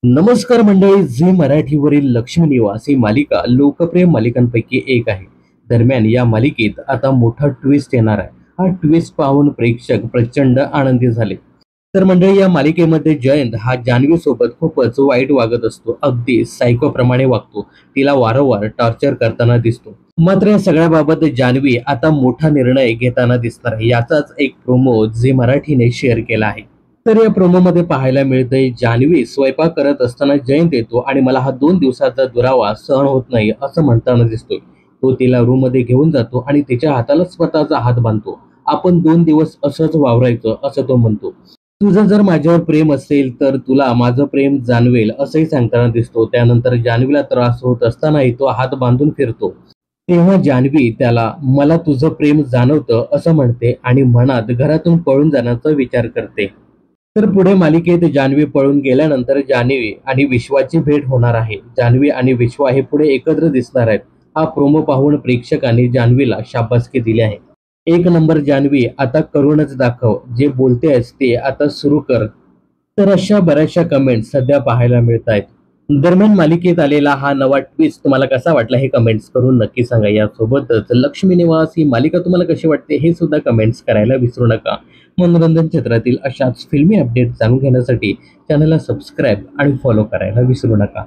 नमस्कार मंडळी. झी मराठीवरील लक्ष्मी निवास ही मालिका लोकप्रिय मालिकांपैकी एक आहे. दरम्यान या मालिकेत आता मोठा ट्विस्ट येणार आहे. हा ट्विस्ट पाहून प्रेक्षक प्रचंड आनंदी झाले. तर मंडळी, या मालिकेमध्ये जयंत हा जान्हवी सोबत खूपच वाईट वागत असतो. अगदी सायको प्रमाणे वागतो. तिला वारंवार टॉर्चर करताना दिसतो. मात्र या सगळ्याबाबत जान्हवी आता मोठा निर्णय घेताना दिसणार आहे. याचाच एक प्रोमो झी मराठीने शेअर केला आहे. तर या प्रोमोमध्ये पाहायला मिळतंय, जान्हवी स्वयंपाक करत असताना जयंत येतो आणि मला हा 2 दिवसाचा दुरावा सहन होत नाही असं म्हणताना दिसतोय. तो तिला रूम मध्ये घेऊन जातो आणि तिच्या हाताला स्वतःचा हात बांधतो. आपण 2 दिवस असंच वावरायचं असं तो म्हणतो. तुझं जर माझ्यावर प्रेम असेल तर तुला माझं प्रेम जाणवेल असंही सांगताना दिसतो. त्यानंतर जान्हवीला त्रास होत असतानाही तो हात बांधून फिरतो. तेव्हा जान्हवी त्याला मला तुझं प्रेम जाणवतं असं म्हणते आणि मनात घरातून पळून जाण्याचा विचार करते. तर पुढे मालिकेत जान्हवी पळून गेल्यानंतर जान्हवी आणि विश्वाची भेट होणार आहे. जान्हवी आणि विश्वा हे पुढे एकत्र दिसणार आहेत. हा प्रोमो पाहून प्रेक्षकांनी जान्हवीला शाबासकी दिली आहे. एक नंबर जान्हवी, आता करूनच दाखव, जे बोलतेस ते आता सुरू कर. तर अशा बऱ्याचशा कमेंट्स सध्या पाहायला मिळत आहेत. दरम्यान मालिकेत आलेला हा नवा ट्विस्ट तुम्हाला कसा वाटला हे कमेंट्स करून नक्की सांगा. यासोबतच लक्ष्मी निवास ही मालिका तुम्हाला कशी वाटते हे सुद्धा कमेंट्स करायला विसरू नका. मनोरंजन क्षेत्रातील अशाच फिल्मी अपडेट जाणून घेण्यासाठी चॅनलला सबस्क्राईब आणि फॉलो करायला विसरू नका.